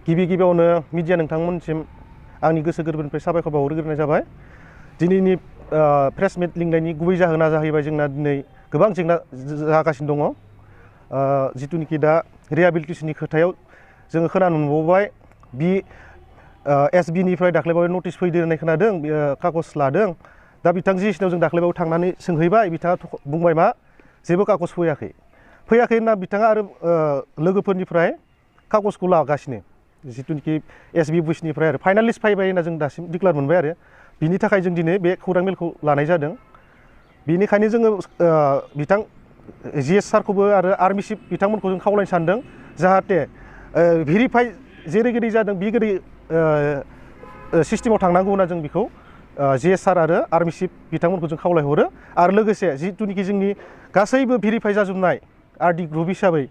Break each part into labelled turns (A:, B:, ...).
A: गिबि गिबियावनो मिडिया नोंथांमोनसिम आंनि गोसो गोरबोनिफ्राय साबायखर बावहरग्रोनाय जाबाय। दिनैनि प्रेस मिट लिंनायनि गुबै जाहोना जाहैबाय जोंना दिनै गोबां जेंना जागासिनो दङ। जिथुनिखि दा रिहेबिलिटेसननि खोथायाव जोङो खोनानो मोनबावबाय एसबिनिफ्राय दाख्लैबावै नटिस फैदो होननाय खोनादों, कागज लादों। दा बिथां जिएसनियाव जों दाख्लैबावै थांनानै सोंहैबाय, बिथाङा बुंबाय मा जेबो कागज फैयाखै होनना बिथाङा आरो लोगोफोरनिफ्राय कागजखौ लागासिनो। जिथुनिखि एसबि अफिसनिफ्राय आरो फाइनाल लिस्ट फैबाय होनना जों दासिम डिक्लेयार मोनबाय आरो बिनि थाखाय जों दिनै बे खौरां मेलखौ लानाय जादों। बेनिखायनो जोङो बिथां जिएस सारखौबो आरो आर्मि चिफ बिथांमोनखौ जों खावलायनो सानदों, जाहाथे भेरिफाइ जेरै गोदै जादों बे गोदै सिस्टेमाव थांनांगौ होनना जों बेखौ जिएस सार आरो आर्मि चिफ बिथांमोनखौ जों खावलायहरो। आरो लोगोसे जिथुनिखि जोंनि गासैबो भेरिफाइ जाजोबनाय आरडि ग्रुप हिसाबै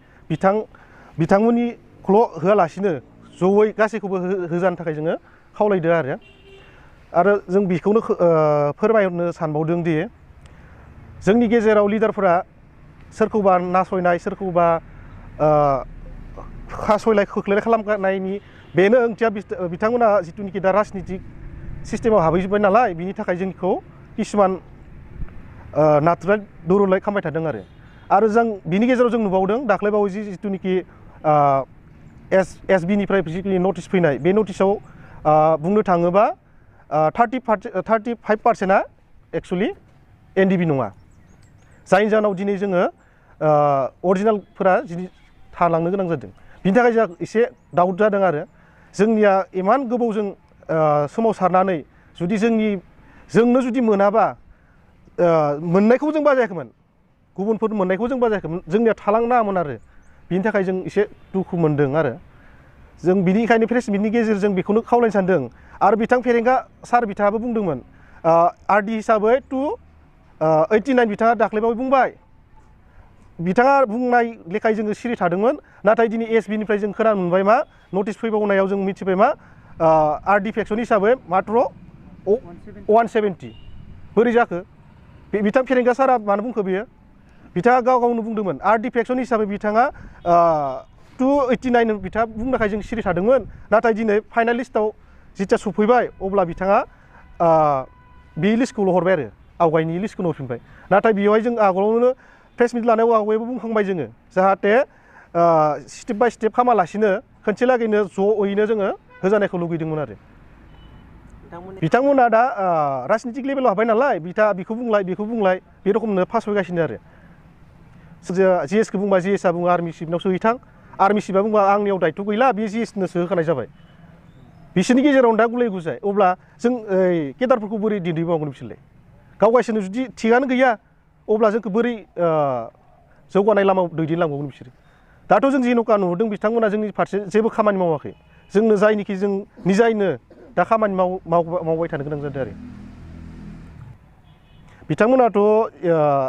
A: बिथांमोननिखौल' होआलासिनो जयै गासैखौबो होजानो थाखाय जोङो खावलायदो आरो जों बेखौनो फोरमायनो सानबावदों दि जोंनि गेजेराव लिडारफोरा सोरखौबा नासयनाय, सोरखौबा खासयलाय खोख्लैलाय खालामनायनि बेनो ओंथिया बिथांमोना जिथुनिखि दा राजनितिक सिस्टेमाव हाबहैजोब्बाय नालाय, बिनि थाखाय जोंखौ किसुमान नाथुराय दुरुलाय खालामबाय थादों आरो जों बिनि गेजेराव जों नुबावदों दाख्लैबावै जिथुनिखि एसबिनिफ्राय जिखिनि नटिस फैनाय, बे नटिसाव बुंनो थाङोबा 35%आ एक्सुवेलि एनडिबि नङा, जायनि जाहोनाव दिनै जोङो अरिजिनेलफोरा दिनै थालांनो गोनां जादों। बिनि थाखाय जोंहा एसे डाउट जादों आरो जोंनिया इमान गोबावजों सोमावसारनानै जुदि जोंनो जुदि मोनाबा मोननायखौ जों बाजायाखैमोन, गुबुनफोर मोननायखौ जों बाजायाखैमोन, जोंनिया थालांनाङामोन आरो बिनि थाखाय जों एसे दुखु मोनदों आरो जों बिनिखायनो प्रेस मिटनि गेजेरजों बेखौनो खावलायनो सानदों। आरो बिथां फेरेंगा सार बिथाङाबो बुंदोंमोन आरडि हिसाबै 289 बिथाङा दाख्लैबावै बुंबाय, बिथाङा बुंनाय लेखायै जोङो सिरि थादोंमोन। नाथाय दिनै एसबिनिफ्राय जों खोनानो मोनबाय मा नटिस फैबावनायाव जों मिथिबाय मा आरडि फेक्सन हिसाबै मात्र 170। बोरै जाखो? बिथां फेरेंगा सारा मानो बुंखो बेयो? बिथाङा गावनो बुंदोंमोन आरडि फेक्सन हिसाबै बिथाङा 289 बिथाङा बुंनायखाय जों सिरि थादोंमोन। नाथाय दिनै फाइनाल लिस्टआव जिथिया सफैबाय अब्ला बिथाङा बे लिस्टखौल' हरबाय आरो आवगायनि लिस्टखौनो हरफिनबाय। नाथाय बेवहाय जों आगोलावनो प्रेस मिट लानायाव आवगायबो बुंखांबाय जोङो, जाहाथे स्टेप बाय स्टेप खालामालासिनो खनसे लागैनो ज'यैनो जोङो होजानायखौ लुगैदोंमोन आरो बिथांमोना दा राजनितिक लेभेलाव हाबबाय नालाय, बेखौ बुंलाय बे रखमनो फासयगासिनो आरो जिएसखौ बुंबा जिएसआ बुङो आर्मि चिफनाव सोहैथां, आर्मि चिफआ बुंबा आंनियाव दायथ' गैला, बे जिएसनोसो होखानाय जाबाय। बिसोरनि गेजेरावनो दा गुलाय गुजाय, अब्ला जों केडारफोरखौ बोरै दैदेनबावगोन बिसोरलाय? गावगायसोरनो जुदि थिगानो गैया अब्ला जोंखौ बोरै जौगानाय लामायाव दैदेनलांबावगोन बिसोरो? दाथ' जों जेन'का नुहरदों बिथांमोना जोंनि फारसे जेबो खामानि मावाखै, जोंनो जायनिखि जों निजायैनो दा खामानि मावबाय थानो गोनां जादों आरो बिथांमोनाथ'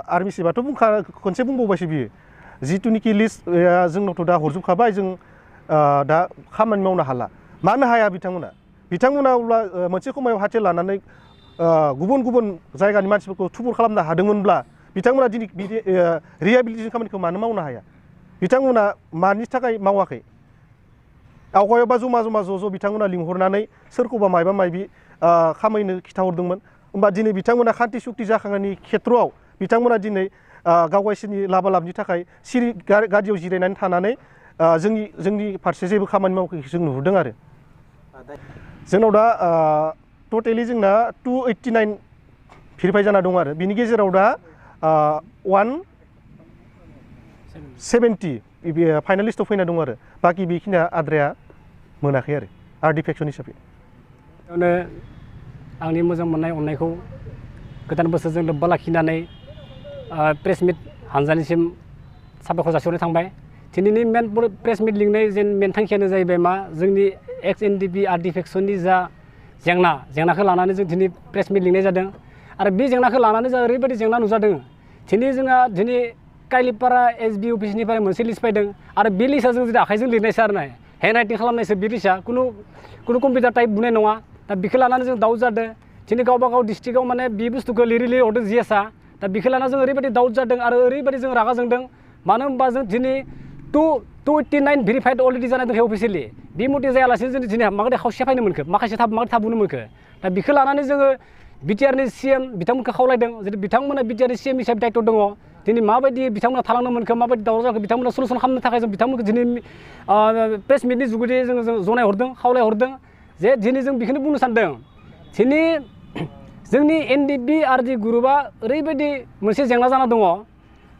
A: आर्मि चिफआथ' खनसे बुंबावबायसो बियो, जिथुनिखि लिस्ट जोंनावथ' दा हरजोबखाबाय, जों दा खामानि मावनो हाला। मानो हाया बिथांमोना अब्ला मोनसे समायाव हाथियार लानानै गुबुन गुबुन जायगानि मानसिफोरखौ थुबुर खालामनो हादोंमोनब्ला बिथांमोना दिनै बिदि रिहेबिलिटेसन खामानिखौ मानो मावनो हाया? बिथांमोना मानि थाखाय मावाखै? आवगायावबा जमा ज' बिथांमोना लिंहरनानै सोरखौबा मायबि खामायनो खिथाहरदोंमोन। होमबा दिनै बिथांमोना खान्थि सुक्ति जाखांनायनि खेथ्रआव बिथांमोना दिनै गावगायसोरनि लाबा लाबनि थाखाय सिरि गारियाव जिरायनानै थानानै जोंनि फारसे जेबो खामानि मावाखै जों नुहुरदों आरो जोंनाव दा टटेलि जोंना 289 भेरिफाइ जाना दं आरो बिनि गेजेराव दा 170 फाइनाल लिस्टआव फैना दं आरो बाखि बेखिनिया आद्राया मोनाखै आरो आरडि फेक्सन हिसाबै।
B: आंनि मोजां मोननाय अननायखौ गोदान बोसोरजों लोब्बा लाखिनानै प्रेस मिट हानजानिसिम साबायखर जासिहरनाय थांबाय। दिनैनि मेन प्रेस मिट लिंनाय मेन थांखियानो जाहैबाय मा जोंनि एक्स एनडिबि आरडि फेक्सननि जा जेंनाखौ लानानै जों दिनै प्रेस मिट लिंनाय जादों। आरो बे जेंनाखौ लानानै जों ओरैबायदि जेंना नुजादों, दिनै काइलिपारा एसबि अफिसनिफ्राय मोनसे लिस्ट फैदों आरो बे लिस्टआ जों जुदि आखाइजों लिरनायसो आरो हेन्ड राइटिं खालामनायसो बे लिस्टआ कुनु कम्पिउटार टाइप बुंनाय नङा। दा बेखौ लानानै जों दाउट जादों। दिनै गावबा गाव डिस्ट्रिक्टआव माने बे बुस्थुखौ लिरै हरदों जिएसआ। दा बेखौ लानानै जों ओरैबायदि दाउट जादों आरो ओरैबायदि जों रागा जोंदों। मानो होनबा जों दिनै 289 भेरिफाइड अलरेडि जानाय दङ अफिसियेलि। बे मथे जायालासेनो जों दिनै माबायदि खावसे फायनो मोनखो माखासे माबायदि थाबोनो मोनखो दा बेखौ लानानै जोङो बिटिआरनि CM बिथांमोनखौ खावलायदों जुदि बिथांमोना बिटिआरनि CM हिसाबै दायित्व दङ दिनै माबायदि बिथांमोना थालांनो मोनखो माबायदि दावराव जाखो बिथांमोना सलुसन खालामनो थाखाय जों बिथांमोनखौ दिनै प्रेस मिटनि जुगेदि जों जनाय हरदों खावलाय हरदों जे दिनै जों बेखौनो बुंनो सानदों दिनै जोंनि NDP RD ग्रुपआ ओरैबायदि मोनसे जेंना जाना दङ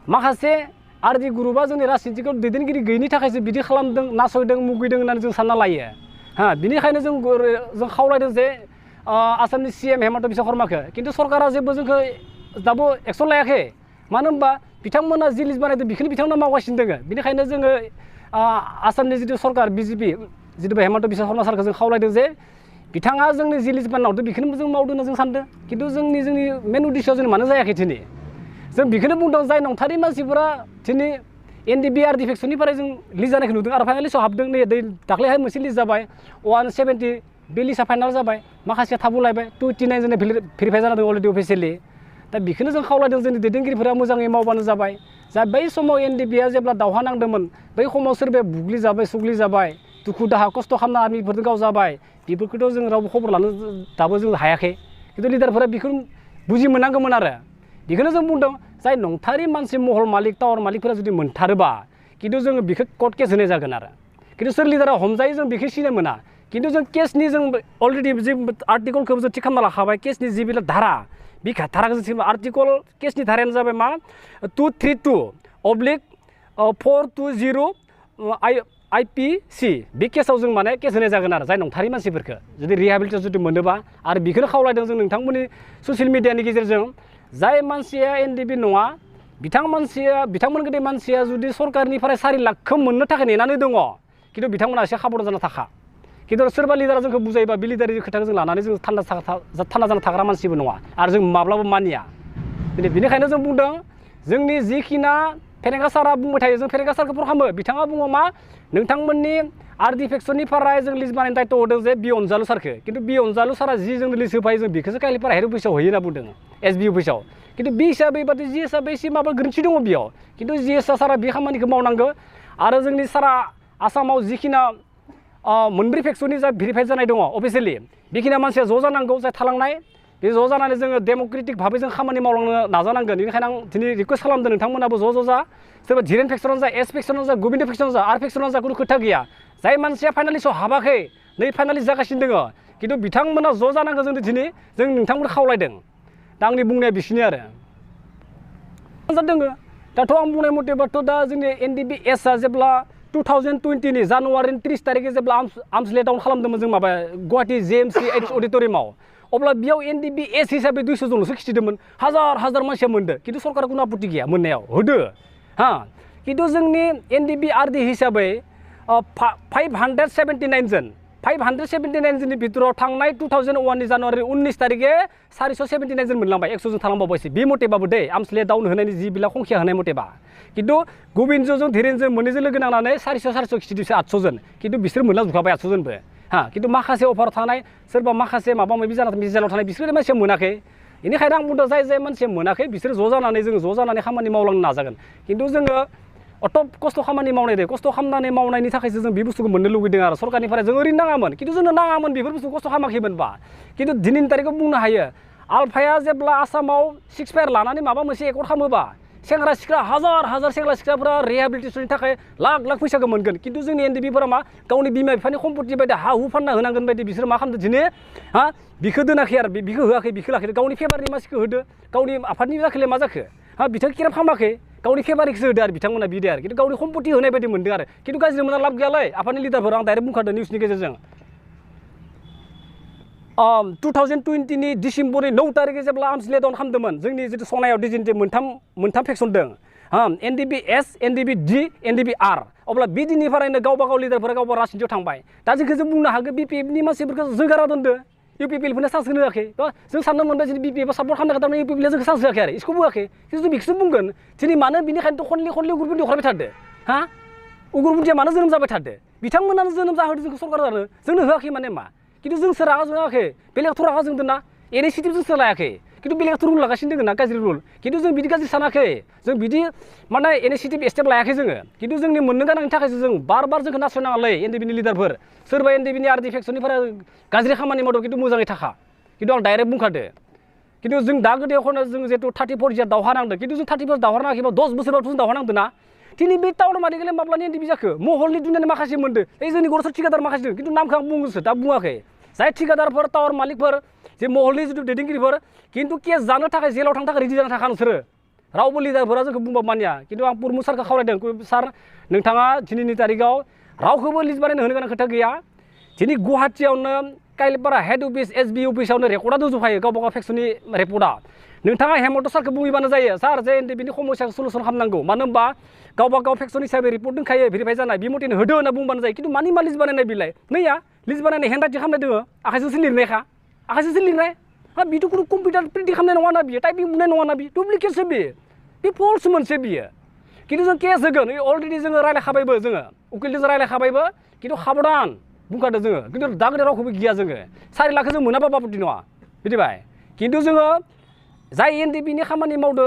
B: माखासे RD ग्रुपआ जोंनि राजनितिखौ दैदेनगिरि गैयिनि थाखायसो बिदि खालामदों नासयदों मुगैदों होननानै जों सानना लायो बिनिखायनो जों खावलायदों जे आसामनि CM हेमन्त बिश्व शर्माखौ खिन्थु सरकारा जेबो जोंखौ दाबो एक्सन लायाखै मानो होनबा बिथांमोना जि लिस्ट बानायदों बेखौनो बिथांमोना मावगासिनो दङ बेनिखायनो जोङो आसामनि जिथु सरकार BJP जिथु हेमन्त बिश्व शर्मा सारखौ जों खावलायदों जे बिथाङा जोंनि जि लिस्ट बानायना हरदों बेखौनो जों मावदों होनना जों सानदों खिन्थु जोंनि मेन उद्देश्यआ जों मानो जायाखै दिनै जों बेखौनो बुंदों जाय नंथारै मानसिफोरा दिनै NDP RD फेक्सननिफ्राय जों लिस्ट जानायखौ नुदों आरो फाइनाल लिस्टआव हाबदों नै दाख्लैहाय मोनसे लिस्ट जाबाय 170 बे लिस्टआ फाइनाल जाबाय माखासे थाबोलायबाय 289 जोंना भेरिफाइ जाना दं अलरेडि अफिसियेलि दा बेखौनो जों खावलायदों जोंनि दैदेनगिरिफोरा मोजाङै मावबानो जाबाय जा बै समाव NDPआ जेब्ला दावहा नांदोंमोन बै समाव सोरबाया बुग्लिजाबाय सुग्लिजाबाय दुखु दाहा खस्थ' खालामना आर्मिफोरजों गावजाबाय बेफोरखौथ' जों रावबो खबर लानो दाबो जों हायाखै खिन्थु लिडारफोरा बेखौ बुजि मोननांगौमोन आरो बेखौनो जों बुंदों जाय नंथारै मानसि महल मालिक टावार मालिकफोरा जुदि मोनथारोबा खिन्थु जोङो बेखौ कर्ट केस होनाय जागोन आरो खिन्थु सोर लिडारा हमजायो जों बेखौ सिनाय मोना खिन्थु जों केसनि जों अलरेडि जि आर्टिकलखौ जों थि खालामना लाखाबाय केसनि जि बिला धारा बे धाराखौ जों आर्टिकल केसनि धारायानो जाबाय मा 232/420 IPC बे केसाव जों माने केस होनाय जागोन आरो जाय नंथारै मानसिफोरखौ जुदि रिहेबिलिटेसन जुदि मोनोबा आरो बेखौनो खावलायदों जों नोंथांमोननि ससियेल मिडियानि गेजेरजों जाय मानसिया NDP नङा बिथांमोन गदे मानसिया जुदि सरकारनिफ्राय 4 लाखखौ मोननो थाखाय नेनानै दङ खिन्थु बिथांमोना एसे खाबरदान जाना थाखा खिन्थु सोरबा लिडारा जोंखौ बुजायोबा बे लिडारनि खोथाखौ जों लानानै जों थान्दा जाना थाग्रा मानसिबो नङा आरो जों माब्लाबा मानिया बेनिखायनो जों बुंदों जोंनि जिखिना फेरेंगा सारा बुंबाय थायो जों फेरेंगा सारखौ फर खालामो बिथाङा बुङो मा नोंथांमोननि RD फेक्सननिफ्राय जों लिस्ट बानायनो दायित्व होदों जे बि अनजालु सारखौ खिन्थु बि अनजालु सारा जि जोंनो लिस्ट होफायो जों बेखौसो कालिपारा हेड अफिसाव होयो होनना बुंदों SB अफिसाव खिन्थु बे हिसाबै बादि जि हिसाबै एसे माबा गोरोन्थि दङ बेयाव खिन्थु जि सारा बे खामानिखौ मावनांगौ आरो जोंनि सारा आसामाव जिखिना मोनब्रै फेक्सननि जा भेरिफाइड जानाय दङ अफिसियेलि बेखिनि मानसिया ज' जानांगौ जाय थालांनाय बे ज' जानानै जोङो डेम'क्रेटिक भाबै जों खामानि मावलांनो नाजानांगोन बेनिखायनो आं दिनै रिकुवेस्ट खालामदों नोंथांमोनाबो ज' जा सोरबा धीरेन फेक्सनानो जा S फेक्सनानो जा गोविन्द फेक्सनानो जा R फेक्सनानो जा खुनु खोथा गैया जाय मानसिया फाइनालिस्टआव हाबाखै नै फाइनालिस्ट जागासिनो दङ खिन्थु बिथांमोना ज' जानांगौ जों दिनै जों नोंथांमोनखौ खावलायदों दा आंनि बुंनाया बिसिनि आरो जादों दाथ' आं बुंनाय मथेबाथ' दा जोंनि NDP एसआ जेब्ला 2020 नि जानुवारिनि 30 तारिखै जेब्ला आर्मस ले डाउन खालामदोंमोन जों माबा गुवाहाटी JMC अडिट'रियामाव अब्ला बेयाव NDP एस हिसाबै 200 जनल'सो खिथिदोंमोन हाजार मानसिया मोनदो खिन्थु सरकारा कुनु आपत्ति गैया मोननायाव होदो खिन्थु जोंनि NDP RD हिसाबै 579 जन 579 जननि भितराव थांनाय 2001 नि जानुवारि 19 तारिखे 479 जन मोनलांबाय 100 जन थालांबावबायसो बे मथेबाबो दै आर्मस ले डाउन होनायनि जि बिला खंखिया होनाय मथेबा खिन्थु गोविन्दजों धीरेनजों मोननैजों लोगो नांनानै 400 खिथिदोंसो 800 जन खिन्थु बिसोर मोनलांजोबखाबाय 800 जनबो खिन्थु माखासे अफार थानाय सोरबा माखासे माबा माबि जाना जेलाव थानाय बिसोर मानसिया मोनाखै बेनिखायनो आं बुंदों जाय मानसिया मोनाखै बिसोर ज' जानानै जों ज' जानानै खामानि मावलांनो नाजागोन खिन्थु जोङो अटप खस्थ' खामानि मावनाय दे खस्थ' खालामनानै मावनायनि थाखायसो जों बे बुस्थुखौ मोननो लुगैदों आरो सरकारनिफ्राय जों ओरैनो नाङामोन खिन्थु जोंनो नाङामोन बेफोर बुस्थु खस्थ' खालामाखैमोनबा खिन्थु दिनैनि तारिखआव बुंनो हायो आलफाया जेब्ला आसामाव 6 फायार लानानै माबा मोनसे एकर्ड खालामोबा सेंग्रा सिख्ला हाजार सेंग्रा सिख्लाफोरा रिहेबिलिटेसननि थाखाय लाख फैसाखौ मोनगोन खिन्थु जोंनि NDPफोरा मा गावनि बिमा बिफानि सम्पत्ति बायदि हा हु फानना होनांगोन बायदि बिसोर मा खालामदों दिनै बिखौ दोनाखै आरो बिखौ होआखै बिखौ लाखिदो गावनि फेभारनि मानसिखौ होदो गावनि आफादनि जाखोलाय मा जाखो बिथां किराप खालामाखै गावनि फेभारनिखौसो होदो आरो बिथांमोना बिदि आरो खिन्थु गावनि सम्पत्ति होनाय बायदि मोनदों आरो खिन्थु गाज्रि मोना लाब गैयालै आफादनि लिडारफोरा आं डाइरेक्ट बुंखादों निउसनि गेजेरजों 2020 नि डिसेम्बरनि 9 तारिखे जेब्ला आर्मस ले डाउन खालामदोंमोन जोंनि जितु सनायाव डिजेन्टे मोनथाम फेक्सन दं NDP S NDP D NDP R अब्ला बे दिननिफ्रायनो गावबा गाव लिडारफोरा गावबा राजनितियाव थांबाय दा जोंखौ जों बुंनो हागोन BPFनि मानसिफोरखौ जोगारा दोनदो UPPLफोरनो चान्स होनो होआखै जों साननो मोनबाय जुदि BPF सापर्ट खालामनो थारमाने UPPLआ जोंखौ चान्स होआखै आरो इसखौ बुङाखै खिन्थु बेखौसो बुंगोन दिनै मानो बिनिखायनोथ' खनले उग्रपन्थि हरबाय थादो उग्रपन्थिया मानो जोनोम जाबाय थादो बिथांमोनानो जोनोम जाहोदो जोंखौ सरकारानो जोंनो होआखै माने मा खिन्थु जोंसो रागा जोङाखै बेलेगथ' रागा जोंदों ना इनिसियेटिभ जोंसो लायाखै खिन्थु बेलेगाथ' रुल लागासिनो दङ ना गाज्रि रुल खिन्थु जों बिदि गाज्रि सानाखै जों बिदि माने इनिसियेटिभ स्टेप लायाखै जोङो खिन्थु जोंनि मोननो गोनांनि थाखायसो जों बार जोंखौ नासयनाङालै एनडिपिनि लिडारफोर सोरबा एनडिपिनि आरडि फेक्सननिफोरा गाज्रि खामानि मावदों खिन्थु मोजाङै थाखा खिन्थु आं डाइरेक्ट बुंखादो खिन्थु जों दा गोदोखौनो जों जिहेतु 34 इयार दावहा नांदों खिन्थु जों 34 दावहा नाङाखैबा 10 बोसोरावथ' जों दावहा नांदों ना दिनै बे टाउन मालिकलाय माब्लानि एनडिपि जाखो महलनि दुनियानि माखासे मोनदों ओइ जोंनि गरसर ठिकादार माखासे दं खिन्थु नामखौ आं बुंगोनसो दा बुङाखै जाय ठिकादारफोर टावार मालिकफोर जे महलनि जिथु दैदेनगिरिफोर खिन्थु केस जानो थाखाय जेलाव थांनो थाखाय रेडि जाना थाखा नोंसोरो रावबो लिडारफोरा जोंखौ बुंबा मानिया खिन्थु आं पुरमु सारखौ खावलायदों सार नोंथाङा दिनैनि तारिखाव रावखौबो लिस्ट बानायनो होनो गोनां खोथा गैया दिनै गुवाहाटियावनो काइलपारा हेड अफिस एसबि अफिसावनो रेकर्डआ दंजोबखायो गावबा गाव फेक्सननि रेपर्टआ नोंथाङा हेमन्त सारखौ बुंहैबानो जायो सार जे एनडिपिनि समस्याखौ सलुसन खालामनांगौ मानो होनबा गावबा गाव फेक्सन हिसाबै रिपर्ट दंखायो भेरिफाइ जानाय बे मथेनो होदो होनना बुंबानो जायो खिन्थु मानि मा लिस्ट बानायनाय बिलाय नैया लिस्ट बानायनाय हेन्ड राइटिं खालामनाय दङ आखाइजोंसो लिरनायखा आखाइजोंसो लिरनाय हा बिथ' कुनु कम्पिउटार प्रिन्टिं खालामनाय नङा ना बियो टाइपिं बुंनाय नङा ना बियो डुप्लिकेटसो बियो बे फल्स मोनसे बियो खिन्थु जों केस होगोन अलरेडि जोङो रायलायखाबायबो जोङो उकिलजों रायलायखाबायबो खिन्थु साबधान बुंखादों जोङो खिन्थु दा गोदान रावखौबो गिया जोङो 4 लाखखौ जों मोनाबा बाबुदि नङा बिदिबाय खिन्थु जोङो जाय एनडिपिनि खामानि मावदो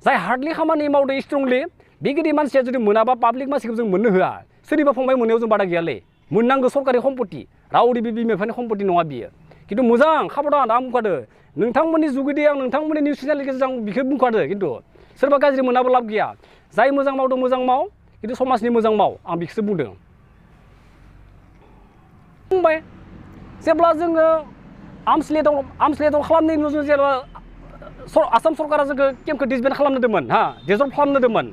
B: जाय हार्डलि खामानि मावदो स्ट्रंलि बे गिदिर मानसिया जुदि मोनाबा पाब्लिक मानसिखौ जों मोननो होआ सोरनिबा फंबाय मोननायाव जों बादा गैयालै मोननांगौ सरकारि सम्पति रावनि बिमा बिफानि सम्पति नङा बियो खिन्थु मोजां खाबधान आं बुंखादो नोंथांमोननि जुगिदि आं नोंथांमोननि निउस चेनेलनि गेजेरजों आं बेखौ बुंखादो खिन्थु सोरबा गाज्रि मोनाबो लाब गैया जाय मोजां मावदों मोजां माव खिन्थु समाजनि मोजां माव आं बेखौसो बुंदों बुंबाय जेब्ला जोङो आर्मस लेटआव खालामनायनि उनाव जों जेब्ला आसाम सरकारा जोंखौ केम्पखौ डिसबेन्ड खालामनोदोंमोन हा डिजल्भ खालामनोदोंमोन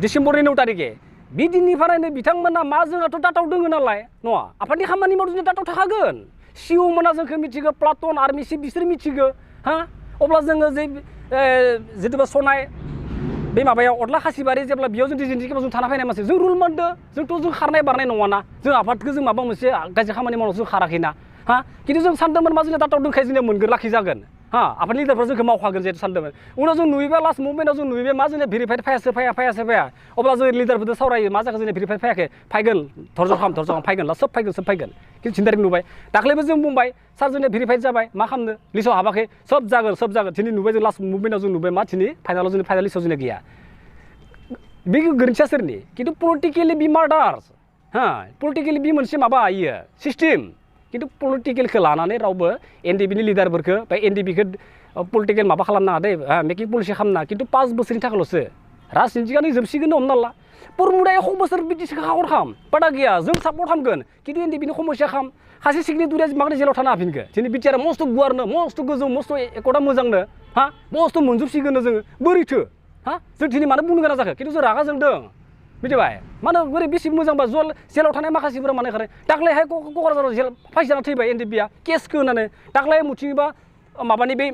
B: डिसेम्बरनि 9 तारिखे बे दिननिफ्रायनो बिथांमोना मा जोंहाथ' डाटाव दङ नालाय नङा आफादनि खामानि मावदों जों डाटाव थाखागोन सिअ मोना जोंखौ मिथिगौ प्लाटन आर्मि चिफ बिसोर मिथिगौ हा अब्ला जोङो जे जिथुबा सनाय बे माबायाव अदला खासिबारि जेब्ला बेयाव जों डिजेन्टि केम्पआव जों थाना फैनाय मानसि जों रुल मोनदो जोंथ' जों खारनाय बारनाय नङाना जों आफादखौ जों माबा मोनसे गाज्रि खामानि मावनायाव जों खाराखैना हा खिन्थु जों सानदोंमोन मा जोंना डाटाव दोनखायो जोंनिया मोनगोन लाखि जागोन हा आफादनि लिडारफ्रा जोंखौ मावखागोन जिहेतु सानदोंमोन उनाव जों नुयोबा लास्ट मुभमेन्टआव जों नुयोबा मा जोंनिया भेरिफाइड फाया अब्ला जों लिडारफोरजों सावरायो मा जाखो जोंनिया भेरिफाइड फायाखै फैगोन धर्ज' खालाम फैगोन सोब फैगोन खिन्थु सिन्तारिक नुबाय दाख्लैबो जों बुंबाय सार जोंनिया भेरिफाइड जाबाय मा खालामनो लिस्टआव हाबाखै सब जागोन दिनै नुबाय जों लास्ट मुभमेन्टआव जों नुबाय मा दिनै फाइनालाव जोंनि फाइनाल लिस्टआव जोंनिया गैया बे गोरोन्थिया सोरनि खिन्थु पलिटिकेलि बि मार्डार्स हा पलिटिकेलि बि मोनसे माबा इयो सिस्टेम खिन्थु पलिटिकेलखौ लानानै रावबो एनडिपिनि लिडारफोरखौ बा एनडिपिखौ पलिटिकेल माबा खालामनाङा दे मेकिं पलिसि खालामनाङा खिन्थु 5 बोसोरनि थाखायल'सो राजनितिकानो जोबसिगोन हमना ला परमुदाया 1 बोसोर बिटिसिखौ हाखर खाम बादा गैया जों सापर्ट खालामगोन खिन्थु एनडिपिनि समस्या खाम सासे सिगनेटुरिया माबोरै जेलाव थानो हाफिनगोन दिनै बिटिआर मस्त' गुवारनो मस्त' गोजौ मस्त' एकदा मोजांनो हा मस्त' मोनजोबसिगोन जोङो बोरैथो हा जों दिनै मानो बुंनो गोनां जाखो खिन्थु जों रागा जोंदों मिथिबाय मानो बोरै बेसे मोजांबा जेलाव थानाय माखासेफोरा मानो खारो दाख्लैहाय क'क्राझाराव जेल फाइस जाना थैबाय एनडिपिआ केसखौ होनानै दाख्लै मुथिबा माबानि बे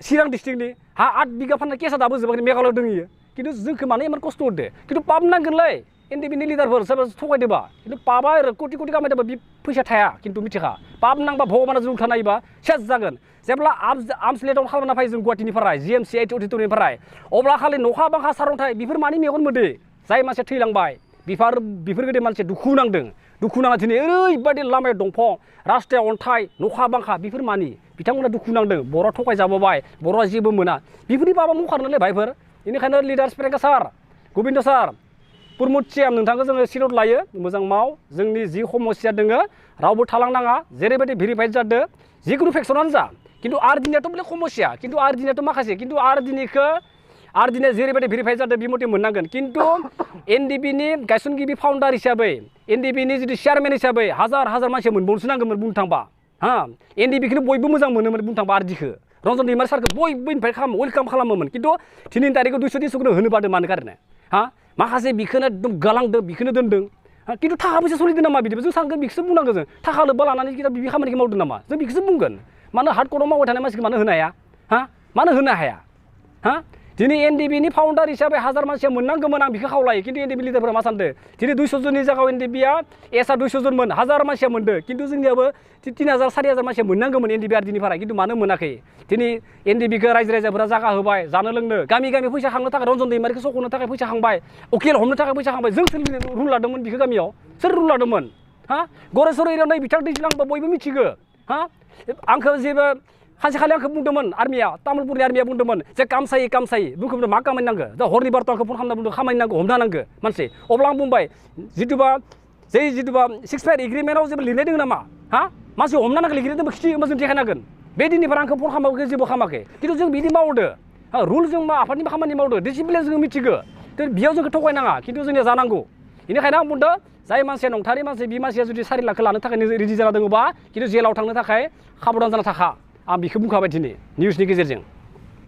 B: चिरां डिस्ट्रिक्टनि हा 8 बिघा फाननाय केसा दाबो जोबाखै मेघालयआव दंयो खिन्थु जोंखौ मानो इमान खस्थ' होदो खिन्थु पाप नांगोनलै एनडिपिनि लिडारफोर सोरबा थगायदोबा खिन्थु पापा आरो कोटि खामायदोबा बे फैसा थाया खिन्थु मिथिखा पाप नांबा भगबाना जों थानायबा सेस जागोन जेब्ला आर्मस लेटआव खालामना फैयो जों गुवाहाटिनिफ्राय जिएमसि अडिटरियामनिफ्राय अब्ला खालि नखा बांखा सारअन्थाइ बेफोर मानि मेगन मोदै जाय मानसिया थैलांबाय बेफोर गोदो मानसिया दुखु नांना दिनै ओरैबायदि लामायाव दंफां रास्तायाव अन्थाइ नखा बांखा बेफोर मानि बिथांमोना दुखु नांदों बर'आ थगायजाबोबाय बर'आ जेबो मोना बेफोरनि माबा मुंखारनोलै भाइफोर बेनिखायनो लिडार स्प्रेका सार गोबिन्द सार प्रमद सिएम नोंथांखौ जोङो सिरत लायो मोजां माव जोंनि जि समस्या दोङो रावबो थालांनाङा जेरैबायदि भेरिफाइड जादों जिखुनु फेक्सनानो जा खिन्थु आरडिनियाथ' बेलेग समस्या खिन्थु आरडिनियाथ' माखासे खिन्थु आरडिनिया जेरैबायदि भेरिफाइड जादों बे मथे मोननांगोन खिन्थु एनडिपिनि गायसनगिरि फाउन्डार हिसाबै एनडिपिनि जुदि चेयारमेन हिसाबै हाजार मानसिया मोनबावनोसो नांगौमोन बुंनो थांबा हा एनडिपिखौनो बयबो मोजां मोनोमोन बुंनो थांबा आरडिखौ रन्जन दैमारि सारखौ बयबो इनभाइट खालामो वेलकाम खालामोमोन खिन्थु दिनैनि तारिखआव 200-300 होनो बादों मानो कारने हा माखासे बिखौनो एकदम गालांदों बिखौनो दोनदों खिन्थु थाखा फैसा सोलिदों नामा बिदिबो जों सानगोन बिखौसो बुंनांगौ जों थाखा लोब्बा लानानै बिदि खामानिखौ मावदों नामा जों बिखौसो बुंगोन मानो हार्डक'राव मावबाय थानाय मानसिखौ मानो होनो हाया हा मानो होनो हाया हा दिनै एनडिपिनि फाउन्डार हिसाबै 1000 मानसिया मोननांगौमोन आं बेखौ खावलायो खिन्थु एनडिपि लिडारफोरा मा सानदों दिनै 200 जननि जायगायाव एनडिपिआ एसआ 200 जनमोन 1000 मानसिया मोनदों खिन्थु जोंनियाबो 3000 4000 मानसिया मोननांगौमोन एनडिपि आरडिनिफ्राय खिन्थु मानो मोनाखै दिनै एनडिपिखौ रायजो-राजाफोरा जागा होबाय जानो लोंनो गामि फैसा खांनो थाखाय रन्जन दैमारिखौ सख'नो थाखाय फैसा खांबाय उकिल हमनो थाखाय फैसा खांबाय जों सोर रुल लादोंमोन बेखौ गामियाव सोर रुल लादोंमोन हा गरेस्वर एरियायाव नै बिथां दैज्लांबा बयबो मिथिगौ हा आंखौ जेबो सानसेखालि आंखौ बुंदोंमोन आर्मिया तामुलपुरनि आर्मिया बुंदोंमोन जे कामसायि बुंखौ मा खामानि नांगौ दा हरनि बार'था आंखौ फन खालामना बुंदों खामानि नांगौ हमना नांगौ मानसि अब्ला आं बुंबाय जिथुबा 6 फायार एग्रिमेन्टआव जेबो लिरनाय दङ नामा हा मानसि हमना नांगौ लिरनाय दङ खिथि होमबा जों देखायनांगोन बे दिननिफ्राय आंखौ फन खालामाखै जेबो खालामाखै खिन्थु जों बिदि मावदो रुल जों मा आफादनि खामानि मावदो डिसिप्लिन जों मिथिगौ बेयाव जोंखौ थगायनाङा खिन्थु जोंनिया जानांगौ बेनिखायनो आं बुंदों जाय मानसिया नंथारै मानसि बे मानसिया जुदि 4 लाखखौ लानो थाखाय रेडि जाना दङबा खिन्थु जेलाव थांनो थाखाय साबधान जाना थाखा आं बेखौ बुंखाबाय दिनै निउसनि गेजेरजों